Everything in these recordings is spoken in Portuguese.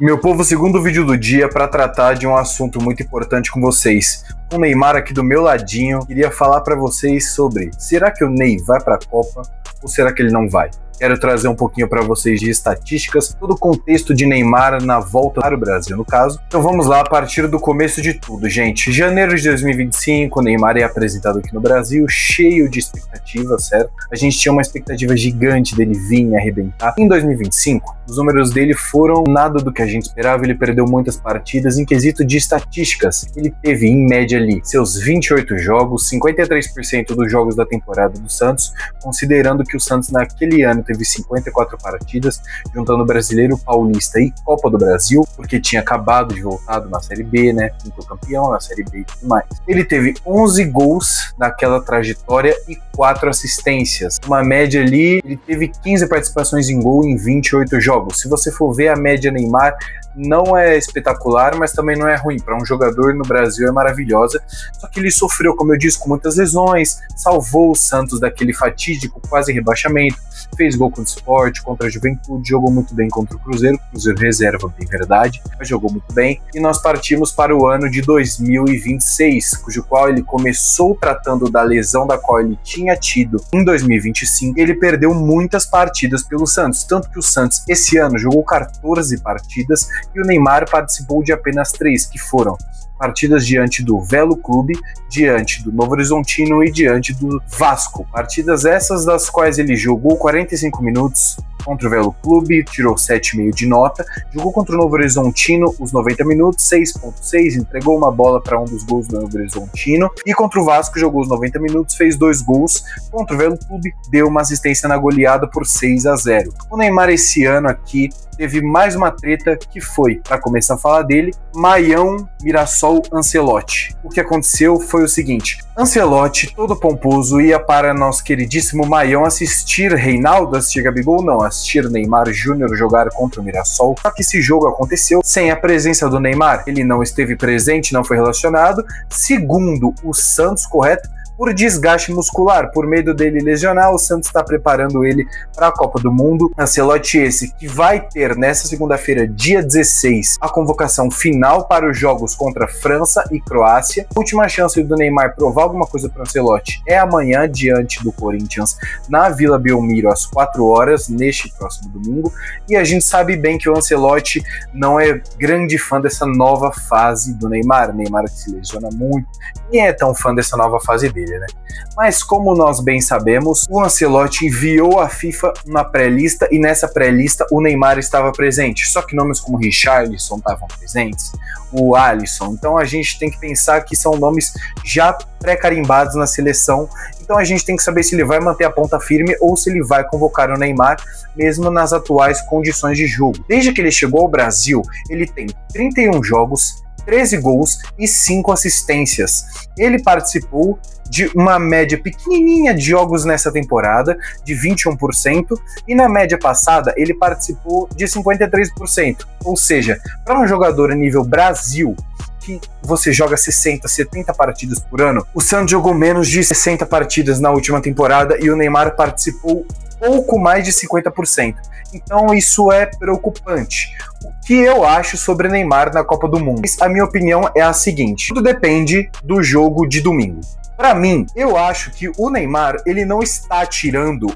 Meu povo, segundo vídeo do dia para tratar de um assunto muito importante com vocês. O Neymar aqui do meu ladinho, queria falar para vocês sobre: será que o Ney vai para a Copa ou será que ele não vai? Quero trazer um pouquinho para vocês de estatísticas, todo o contexto de Neymar na volta para o Brasil, no caso. Então vamos lá, a partir do começo de tudo, gente. Janeiro de 2025, o Neymar é apresentado aqui no Brasil, cheio de expectativas, certo? A gente tinha uma expectativa gigante dele vir e arrebentar. Em 2025, os números dele foram nada do que a gente esperava, ele perdeu muitas partidas. Em quesito de estatísticas, ele teve, em média ali, seus 28 jogos, 53% dos jogos da temporada do Santos, considerando que o Santos naquele ano teve 54 partidas, juntando Brasileiro, Paulista e Copa do Brasil, porque tinha acabado de voltar na Série B, né? Quinto campeão na Série B e tudo mais. Ele teve 11 gols naquela trajetória e 4 assistências. Uma média ali, ele teve 15 participações em gol em 28 jogos. Se você for ver a média Neymar, não é espetacular, mas também não é ruim. Para um jogador no Brasil é maravilhosa. Só que ele sofreu, como eu disse, com muitas lesões, salvou o Santos daquele fatídico quase rebaixamento, fez gol contra o Sport, contra a Juventude, jogou muito bem contra o Cruzeiro reserva, bem verdade, mas jogou muito bem. E nós partimos para o ano de 2026, cujo qual ele começou tratando da lesão da qual ele tinha tido em 2025. Ele perdeu muitas partidas pelo Santos, tanto que o Santos esse ano jogou 14 partidas e o Neymar participou de apenas 3, que foram partidas diante do Velo Clube, diante do Novo Horizontino e diante do Vasco. Partidas essas das quais ele jogou 45 minutos contra o Velo Clube, tirou 7,5 de nota, jogou contra o Novo Horizontino os 90 minutos, 6,6, entregou uma bola para um dos gols do Novo Horizontino, e contra o Vasco jogou os 90 minutos, fez 2 gols, contra o Velo Clube deu uma assistência na goleada por 6-0. O Neymar esse ano aqui teve mais uma treta que foi, para começar a falar dele, Maião, Mirassol, Ancelotti. O que aconteceu foi o seguinte: Ancelotti, todo pomposo, ia para nosso queridíssimo Maião assistir Reinaldo, assistir Gabigol, não, assistir Neymar Júnior jogar contra o Mirassol. Só que esse jogo aconteceu sem a presença do Neymar, ele não esteve presente, não foi relacionado, segundo o Santos, correto? Por desgaste muscular, por medo dele lesionar, o Santos está preparando ele para a Copa do Mundo. Ancelotti esse que vai ter nessa segunda-feira, dia 16, a convocação final para os jogos contra França e Croácia. A última chance do Neymar provar alguma coisa para o Ancelotti é amanhã, diante do Corinthians, na Vila Belmiro, às 4 horas, neste próximo domingo. E a gente sabe bem que o Ancelotti não é grande fã dessa nova fase do Neymar. Neymar que se lesiona muito, nem é tão fã dessa nova fase dele, né? Mas como nós bem sabemos, o Ancelotti enviou à FIFA uma pré-lista e nessa pré-lista o Neymar estava presente, só que nomes como Richarlison estavam presentes, o Alisson, então a gente tem que pensar que são nomes já pré-carimbados na seleção, então a gente tem que saber se ele vai manter a ponta firme ou se ele vai convocar o Neymar, mesmo nas atuais condições de jogo. Desde que ele chegou ao Brasil, ele tem 31 jogos, 13 gols e 5 assistências. Ele participou de uma média pequenininha de jogos nessa temporada, de 21%, e na média passada ele participou de 53%. Ou seja, para um jogador a nível Brasil, que você joga 60, 70 partidas por ano, o Santos jogou menos de 60 partidas na última temporada e o Neymar participou pouco mais de 50%. Então isso é preocupante. O que eu acho sobre Neymar na Copa do Mundo? A minha opinião é a seguinte: tudo depende do jogo de domingo. Para mim, eu acho que o Neymar ele não está tirando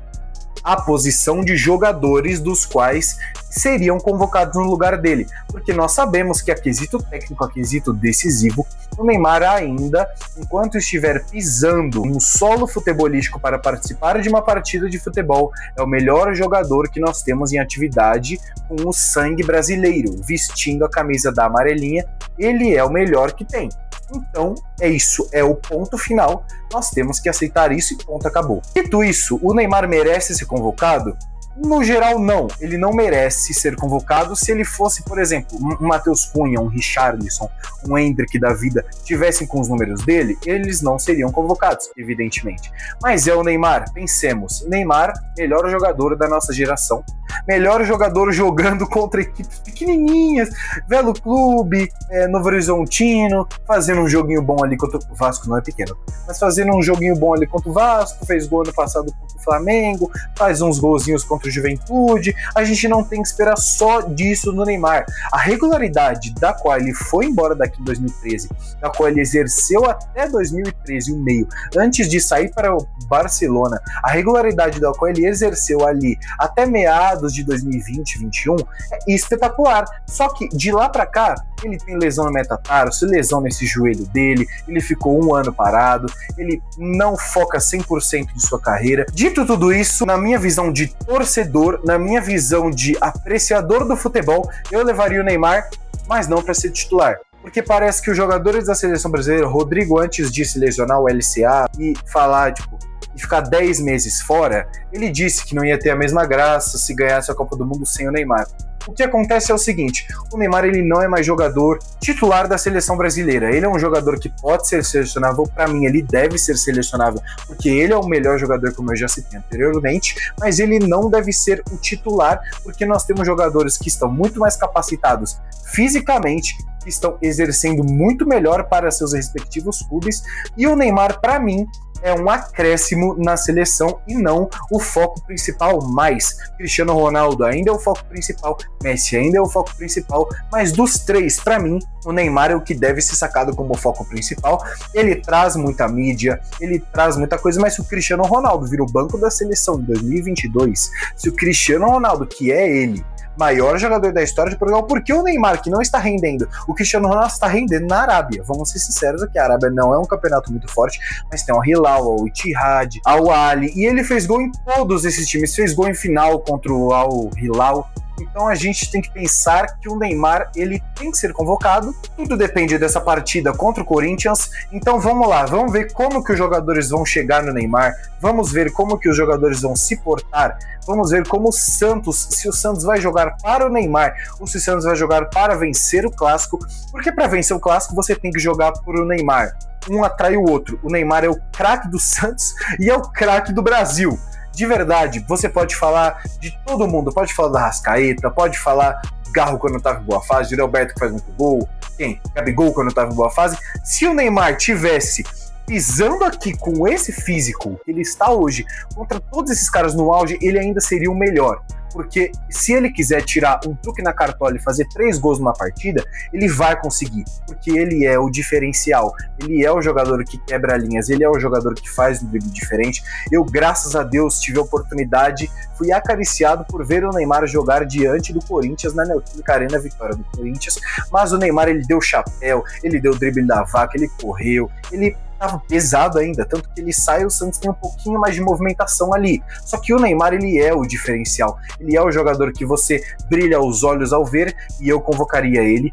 a posição de jogadores dos quais seriam convocados no lugar dele, porque nós sabemos que a quesito técnico, a quesito decisivo, o Neymar ainda, enquanto estiver pisando no solo futebolístico para participar de uma partida de futebol, é o melhor jogador que nós temos em atividade com o sangue brasileiro, vestindo a camisa da amarelinha, ele é o melhor que tem. Então, é isso, é o ponto final, nós temos que aceitar isso e ponto, acabou. Dito isso, o Neymar merece ser convocado? No geral, não. Ele não merece ser convocado. Se ele fosse, por exemplo, um Matheus Cunha, um Richarlison, um Endrick da vida, tivessem com os números dele, eles não seriam convocados, evidentemente. Mas é o Neymar. Pensemos, Neymar, melhor jogador da nossa geração, melhor jogador jogando contra equipes pequenininhas, Velo Clube, Novo Horizontino, fazendo um joguinho bom ali contra o Vasco, não é pequeno, mas fazendo um joguinho bom ali contra o Vasco, fez gol ano passado contra o Flamengo, faz uns golzinhos contra contra o Juventude, a gente não tem que esperar só disso no Neymar. A regularidade da qual ele foi embora daqui em 2013, da qual ele exerceu até 2013, o meio, antes de sair para o Barcelona, a regularidade da qual ele exerceu ali até meados de 2020, 2021, é espetacular. Só que de lá para cá, ele tem lesão no metatarso, lesão nesse joelho dele, ele ficou um ano parado, ele não foca 100% de sua carreira. Dito tudo isso, na minha visão de torcedor, na minha visão de apreciador do futebol, eu levaria o Neymar, mas não para ser titular. Porque parece que os jogadores da seleção brasileira, Rodrigo, antes de se lesionar o LCA e falar, e ficar 10 meses fora, ele disse que não ia ter a mesma graça se ganhasse a Copa do Mundo sem o Neymar. O que acontece é o seguinte, o Neymar ele não é mais jogador titular da seleção brasileira, ele é um jogador que pode ser selecionável, para mim ele deve ser selecionável, porque ele é o melhor jogador, como eu já citei anteriormente, mas ele não deve ser o titular, porque nós temos jogadores que estão muito mais capacitados fisicamente, que estão exercendo muito melhor para seus respectivos clubes, e o Neymar, para mim, é um acréscimo na seleção e não o foco principal mais. Cristiano Ronaldo ainda é o foco principal, Messi ainda é o foco principal, mas dos três, para mim, o Neymar é o que deve ser sacado como foco principal. Ele traz muita mídia, ele traz muita coisa, mas se o Cristiano Ronaldo vira o banco da seleção em 2022, se o Cristiano Ronaldo, que é ele, maior jogador da história de Portugal, porque o Neymar, que não está rendendo, o Cristiano Ronaldo está rendendo na Arábia. Vamos ser sinceros aqui, a Arábia não é um campeonato muito forte, mas tem o Hilal, o Ittihad, Al Ahly, e ele fez gol em todos esses times, fez gol em final contra o Al Hilal. Então a gente tem que pensar que o Neymar ele tem que ser convocado, tudo depende dessa partida contra o Corinthians. Então vamos lá, vamos ver como que os jogadores vão chegar no Neymar, vamos ver como que os jogadores vão se portar, vamos ver como o Santos, se o Santos vai jogar para o Neymar ou se o Santos vai jogar para vencer o Clássico, porque para vencer o Clássico você tem que jogar por o Neymar, um atrai o outro. O Neymar é o craque do Santos e é o craque do Brasil. De verdade, você pode falar de todo mundo, pode falar da Arrascaeta, pode falar do Garro quando estava em boa fase, de Roberto que faz muito gol, quem? Gabigol quando estava em boa fase. Se o Neymar tivesse pisando aqui com esse físico que ele está hoje, contra todos esses caras no auge, ele ainda seria o melhor. Porque se ele quiser tirar um truque na cartola e fazer 3 gols numa partida, ele vai conseguir, porque ele é o diferencial, ele é o jogador que quebra linhas, ele é o jogador que faz um drible diferente. Eu, graças a Deus, tive a oportunidade, fui acariciado por ver o Neymar jogar diante do Corinthians na Neoquímica Arena, vitória do Corinthians, mas o Neymar ele deu chapéu, ele deu drible da vaca, ele correu, ele estava pesado ainda, tanto que ele sai e o Santos tem um pouquinho mais de movimentação ali. Só que o Neymar, ele é o diferencial, ele é o jogador que você brilha os olhos ao ver, e eu convocaria ele,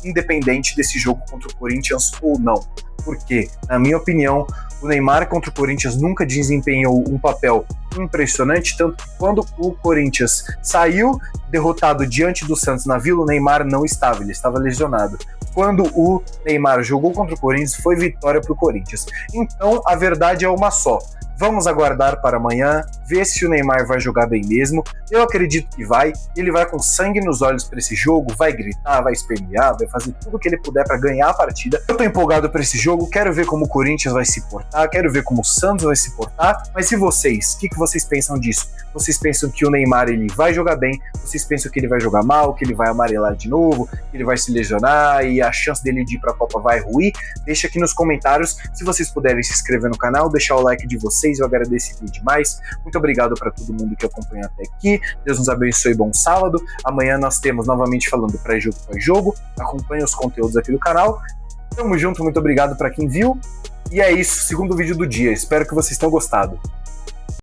independente desse jogo contra o Corinthians ou não. Porque, na minha opinião, o Neymar contra o Corinthians nunca desempenhou um papel impressionante, tanto que quando o Corinthians saiu derrotado diante do Santos na Vila, o Neymar não estava, ele estava lesionado. Quando o Neymar jogou contra o Corinthians, foi vitória para o Corinthians. Então, a verdade é uma só. Vamos aguardar para amanhã, ver se o Neymar vai jogar bem mesmo. Eu acredito que vai. Ele vai com sangue nos olhos para esse jogo, vai gritar, vai espernear, vai fazer tudo o que ele puder para ganhar a partida. Eu tô empolgado para esse jogo, quero ver como o Corinthians vai se portar, quero ver como o Santos vai se portar. Mas e vocês? O que vocês pensam disso? Vocês pensam que o Neymar ele vai jogar bem? Vocês pensam que ele vai jogar mal, que ele vai amarelar de novo, que ele vai se lesionar e a chance dele de ir para a Copa vai ruir? Deixa aqui nos comentários. Se vocês puderem se inscrever no canal, deixar o like de vocês, eu agradeceria demais. Muito obrigado para todo mundo que acompanhou até aqui. Deus nos abençoe, bom sábado. Amanhã nós temos novamente falando pré-jogo pós-jogo. Acompanhe os conteúdos aqui do canal. Tamo junto, muito obrigado para quem viu. E é isso, segundo vídeo do dia. Espero que vocês tenham gostado.